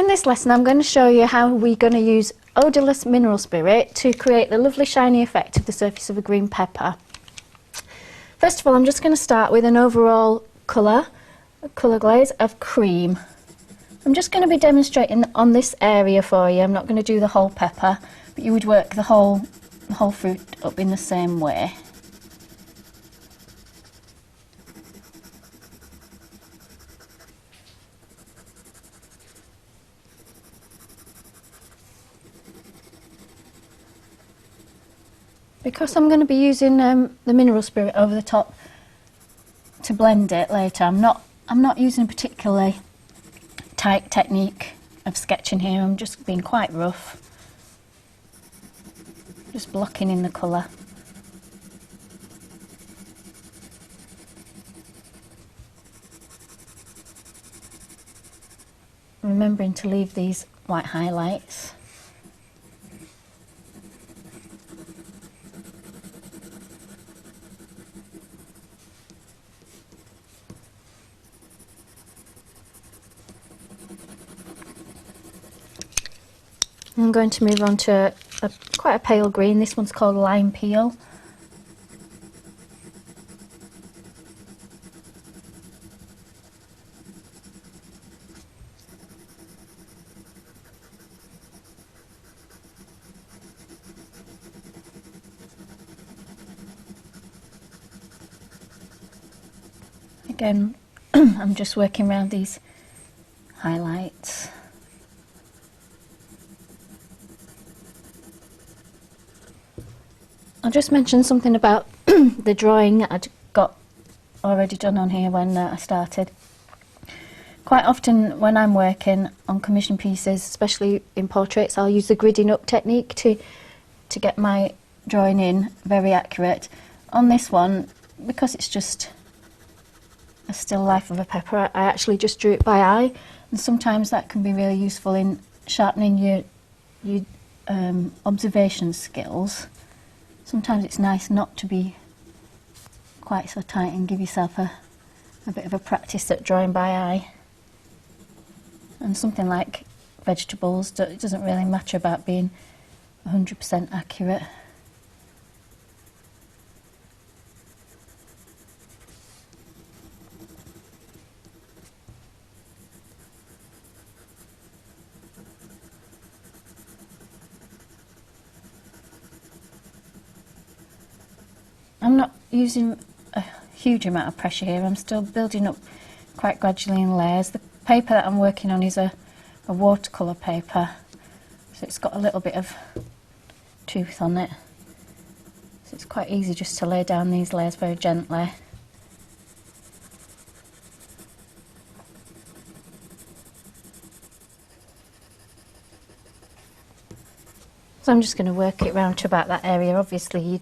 In this lesson I'm going to show you how we're going to use odourless mineral spirit to create the lovely shiny effect of the surface of a green pepper. First of all, I'm just going to start with an overall colour glaze of cream. I'm just going to be demonstrating on this area for you. I'm not going to do the whole pepper, but you would work the whole fruit up in the same way. Because I'm going to be using the mineral spirit over the top to blend it later, I'm not using a particularly tight technique of sketching here. I'm just being quite rough, just blocking in the colour. Remembering to leave these white highlights. I'm going to move on to quite a pale green. This one's called lime peel. Again, I'm just working around these highlights. I'll just mention something about the drawing I'd got already done on here when I started. Quite often when I'm working on commission pieces, especially in portraits, I'll use the gridding up technique to get my drawing in very accurate. On this one, because it's just a still life of a pepper, I actually just drew it by eye, and sometimes that can be really useful in sharpening your observation skills. Sometimes it's nice not to be quite so tight and give yourself a bit of a practice at drawing by eye. And something like vegetables, it doesn't really matter about being 100% accurate. I'm not using a huge amount of pressure here. I'm still building up quite gradually in layers. The paper that I'm working on is a watercolour paper, so it's got a little bit of tooth on it. So it's quite easy just to lay down these layers very gently. So I'm just going to work it round to about that area. Obviously,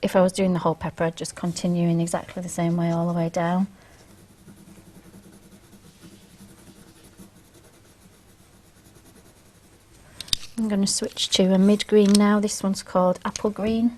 if I was doing the whole pepper, I'd just continue in exactly the same way all the way down. I'm going to switch to a mid-green now. This one's called apple green.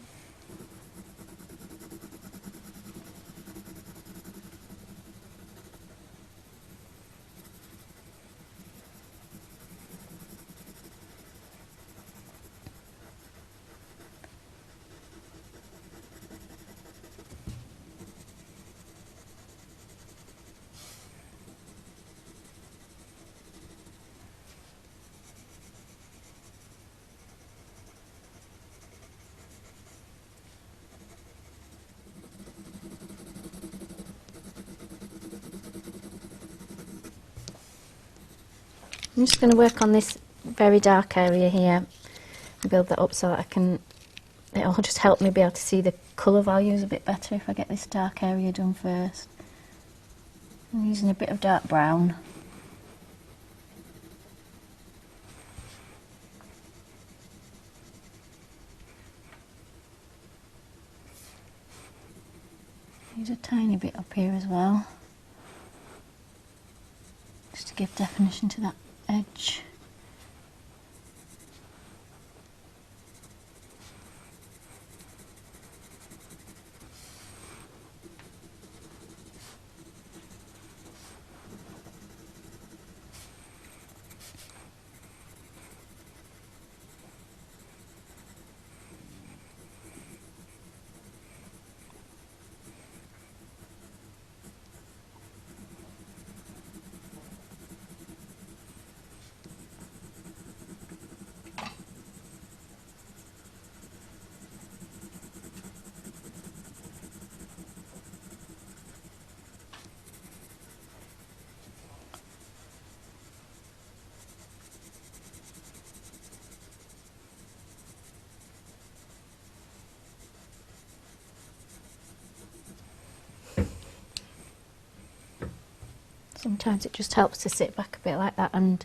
I'm just going to work on this very dark area here and build that up so that it'll just help me be able to see the colour values a bit better if I get this dark area done first. I'm using a bit of dark brown. Use a tiny bit up here as well, just to give definition to that edge. Sometimes it just helps to sit back a bit like that and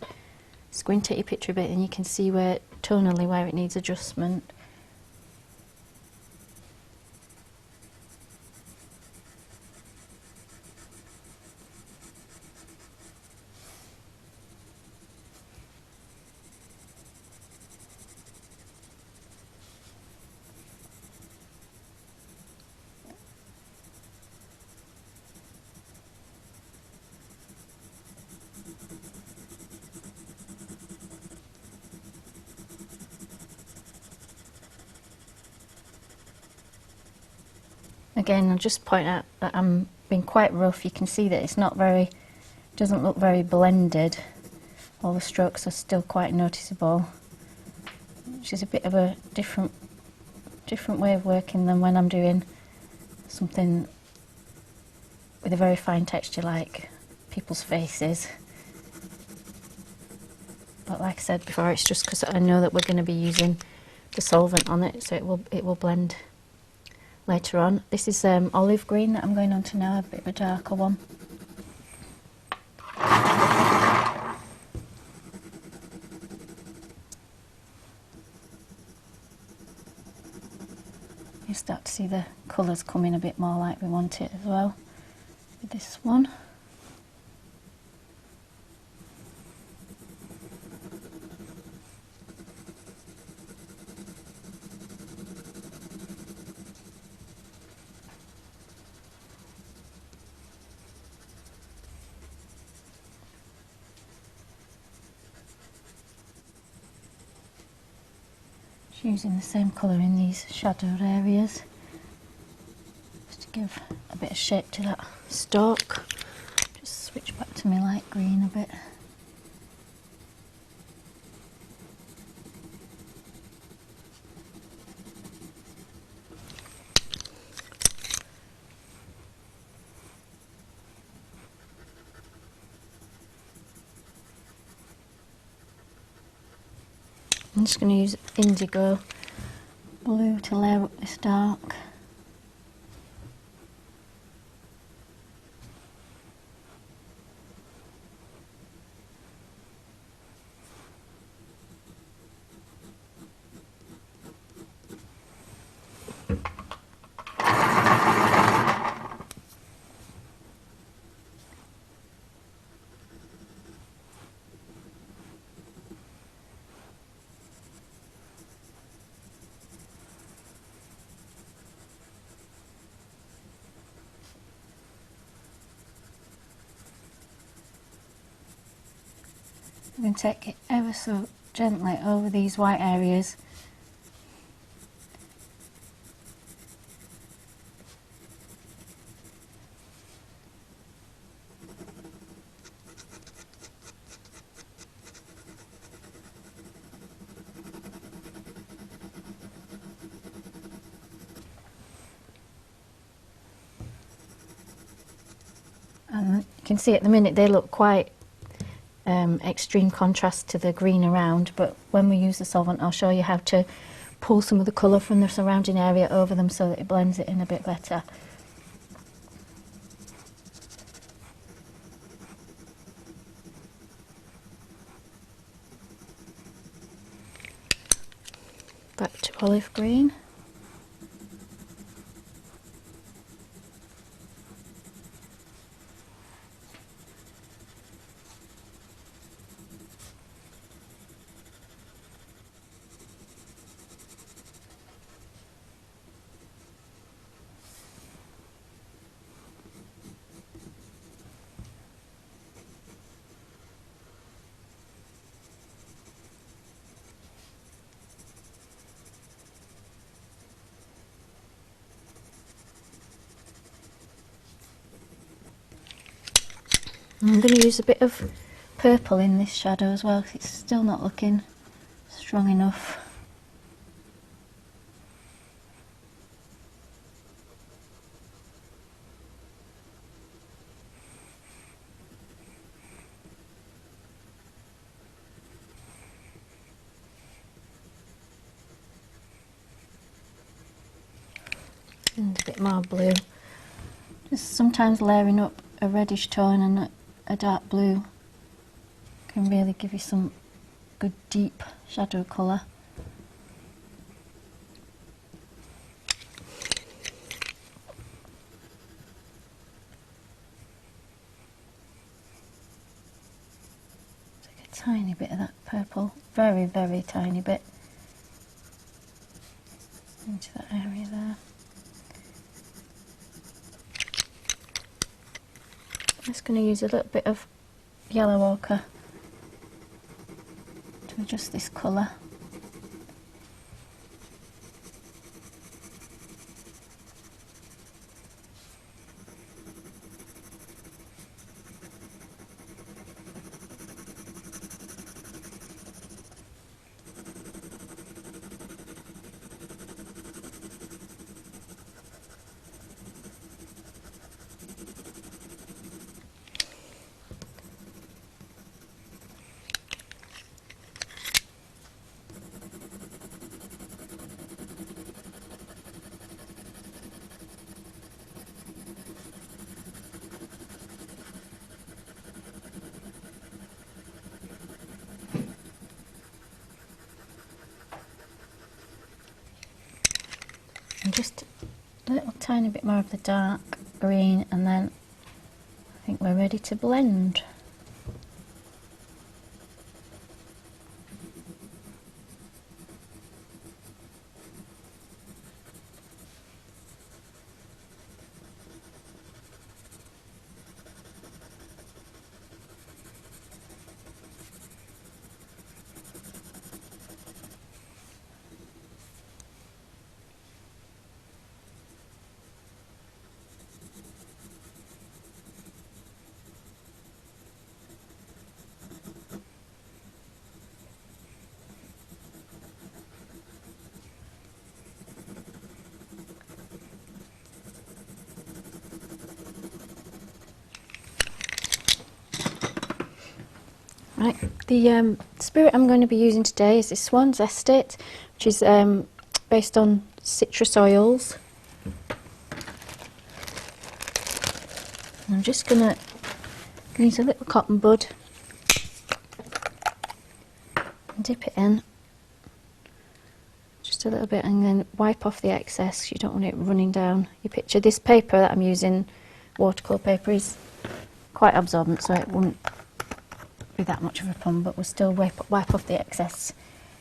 squint at your picture a bit, and you can see where tonally where it needs adjustment. Again, I'll just point out that I'm being quite rough. You can see that it's not very, doesn't look very blended. All the strokes are still quite noticeable, which is a bit of a different way of working than when I'm doing something with a very fine texture like people's faces. But like I said before, it's just because I know that we're going to be using the solvent on it, so it will blend later on. This is olive green that I'm going on to now, a bit of a darker one. You start to see the colours coming a bit more like we want it as well with this one. Using the same colour in these shadowed areas, just to give a bit of shape to that stalk. Just switch back to my light green a bit. I'm just going to use indigo blue to layer up this dark. I'm going to take it ever so gently over these white areas. And you can see at the minute they look quite extreme contrast to the green around, but when we use the solvent I'll show you how to pull some of the colour from the surrounding area over them so that it blends it in a bit better. Back to olive green. I'm going to use a bit of purple in this shadow as well, because it's still not looking strong enough. And a bit more blue. Just sometimes layering up a reddish tone and a dark blue can really give you some good deep shadow colour. Take a tiny bit of that purple, very, very tiny bit, into that area there. I'm just going to use a little bit of yellow ochre to adjust this colour. And just a little tiny bit more of the dark green, and then I think we're ready to blend. Right, the spirit I'm going to be using today is this Swan's Estate, which is based on citrus oils. And I'm just going to use a little cotton bud and dip it in just a little bit, and then wipe off the excess. You don't want it running down your picture. This paper that I'm using, watercolour paper, is quite absorbent, so it won't be that much of a problem, but we'll still wipe off the excess.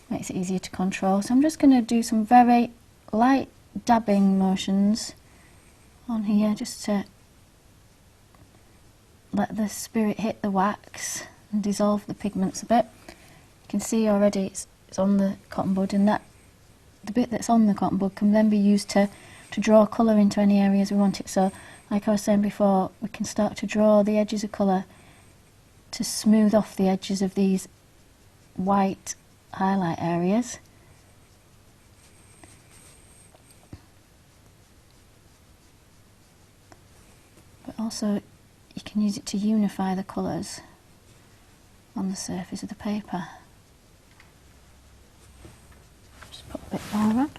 Makes it easier to control. So I'm just going to do some very light dabbing motions on here, just to let the spirit hit the wax and dissolve the pigments a bit. You can see already it's on the cotton bud, and that the bit that's on the cotton bud can then be used to draw colour into any areas we want it. So like I was saying before, we can start to draw the edges of colour to smooth off the edges of these white highlight areas. But also you can use it to unify the colours on the surface of the paper. Just put a bit more on.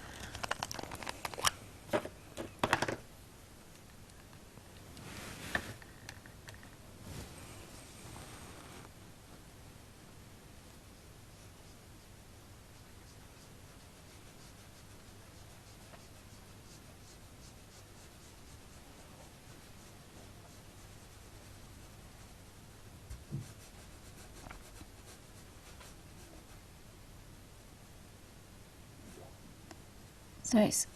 So it's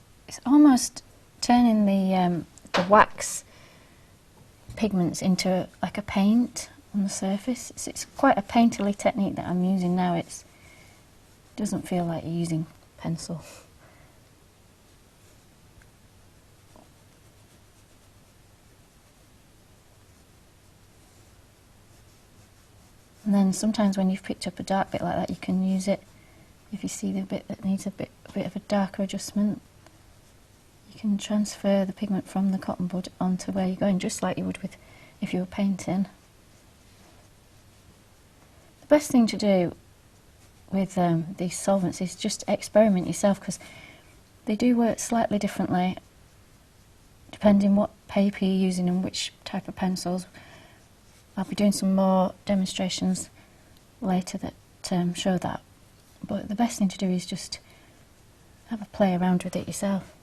almost turning the wax pigments into like a paint on the surface. It's quite a painterly technique that I'm using now. It doesn't feel like you're using pencil. And then sometimes when you've picked up a dark bit like that, you can use it. If you see the bit that needs a bit of a darker adjustment, you can transfer the pigment from the cotton bud onto where you're going, just like you would with if you were painting. The best thing to do with these solvents is just experiment yourself, because they do work slightly differently depending what paper you're using and which type of pencils. I'll be doing some more demonstrations later that show that, but the best thing to do is just have a play around with it yourself,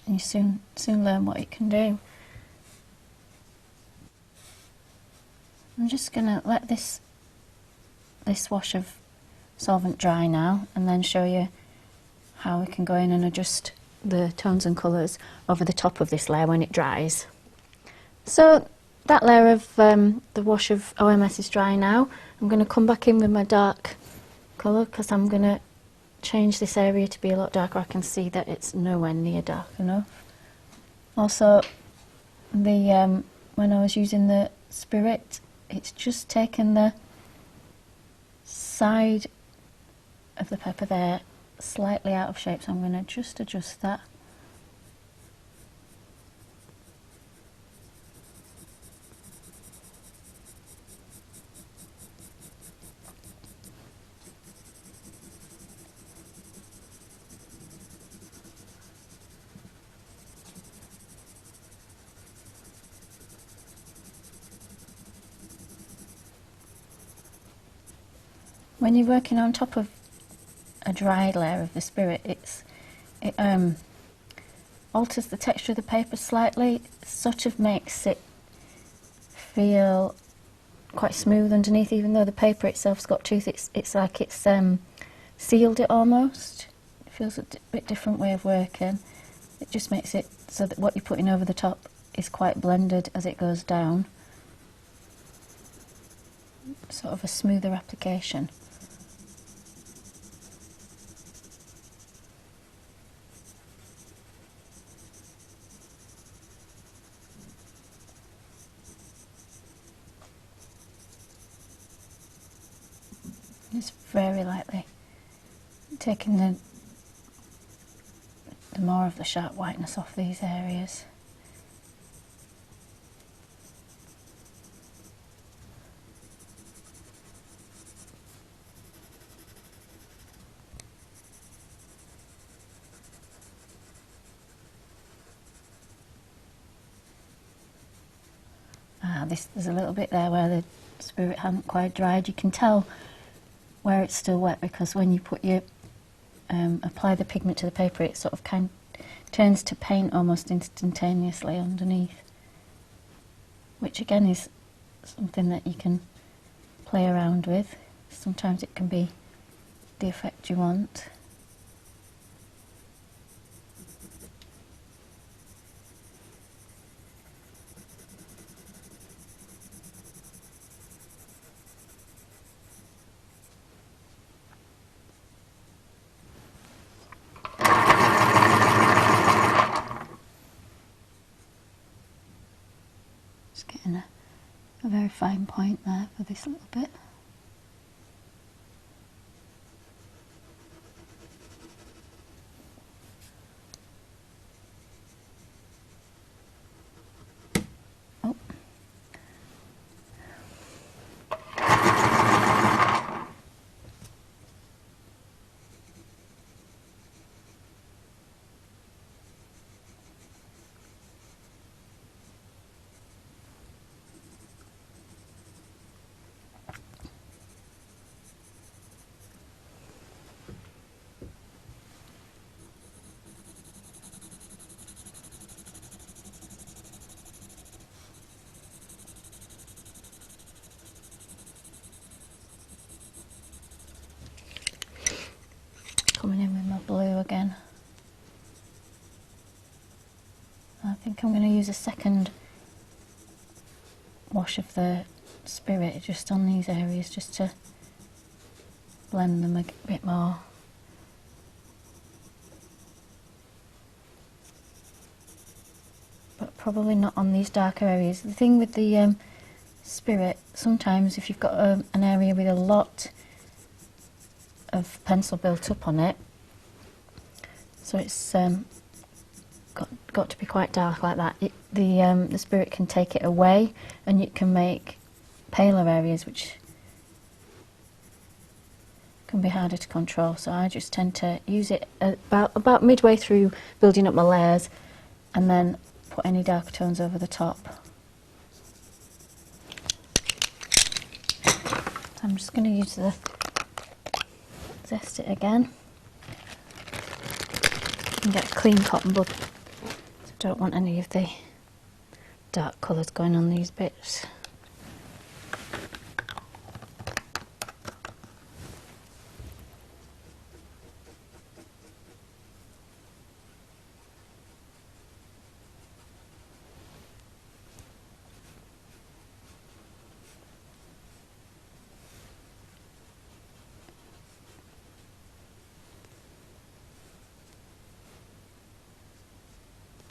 and you soon learn what it can do. I'm just going to let this wash of solvent dry now, and then show you how we can go in and adjust the tones and colours over the top of this layer when it dries. So that layer of the wash of OMS is dry now. I'm going to come back in with my dark colour because I'm going to change this area to be a lot darker. I can see that it's nowhere near dark enough. Also, when I was using the spirit, it's just taken the side of the pepper there slightly out of shape, so I'm going to just adjust that. When you're working on top of a dried layer of the spirit, it alters the texture of the paper slightly, sort of makes it feel quite smooth underneath, even though the paper itself's got tooth. It's like it's sealed it almost. It feels a bit different way of working. It just makes it so that what you're putting over the top is quite blended as it goes down. Sort of a smoother application. Just very lightly taking the more of the sharp whiteness off these areas. There's a little bit there where the spirit hadn't quite dried. You can tell where it's still wet because when you put your apply the pigment to the paper, it sort of turns to paint almost instantaneously underneath, which again is something that you can play around with. Sometimes it can be the effect you want. Just getting a very fine point there for this little bit. Oh. Coming in with my blue again. I think I'm going to use a second wash of the spirit just on these areas, just to blend them a bit more. But probably not on these darker areas. The thing with the spirit, sometimes if you've got an area with a lot of pencil built up on it, so it's got to be quite dark like that, the spirit can take it away and it can make paler areas which can be harder to control. So I just tend to use it about midway through building up my layers and then put any darker tones over the top. So I'm just going to use the zest it again. And get a clean cotton bud. So I don't want any of the dark colours going on these bits.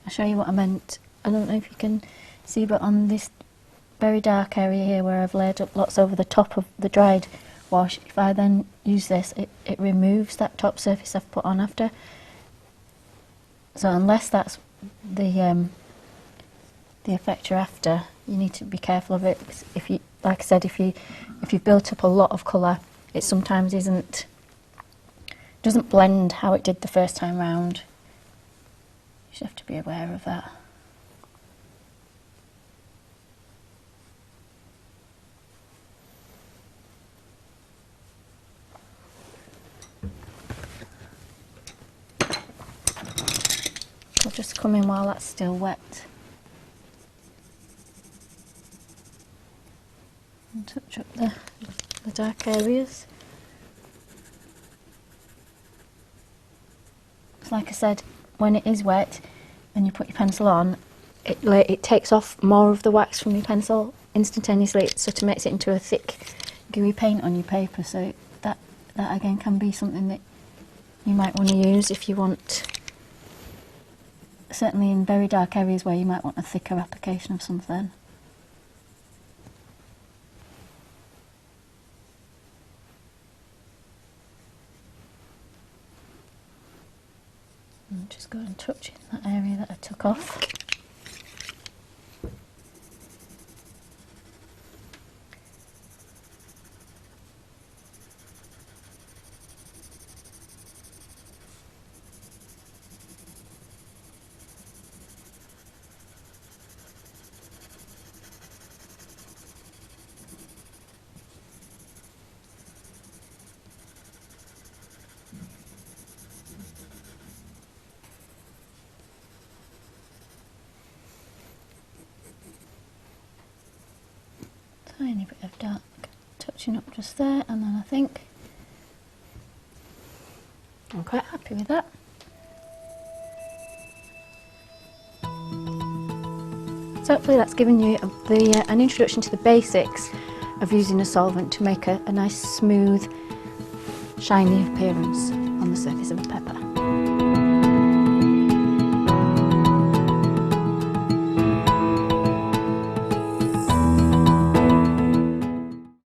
I'll show you what I meant. I don't know if you can see, but on this very dark area here where I've laid up lots over the top of the dried wash, if I then use this, it removes that top surface I've put on after. So unless that's the effect you're after, you need to be careful of it. If you, like I said, if you've built up a lot of colour, it sometimes doesn't blend how it did the first time round. You just have to be aware of that. I'll just come in while that's still wet and touch up the dark areas. So like I said, when it is wet and you put your pencil on, it takes off more of the wax from your pencil instantaneously. It sort of makes it into a thick gooey paint on your paper, so that again can be something that you might want to use if you want, certainly in very dark areas where you might want a thicker application of something. And just go and touch in that area that I took off. Tiny bit of dark touching up just there, and then I think I'm quite happy with that. So hopefully that's given you an introduction to the basics of using a solvent to make a nice smooth shiny appearance on the surface of a pepper.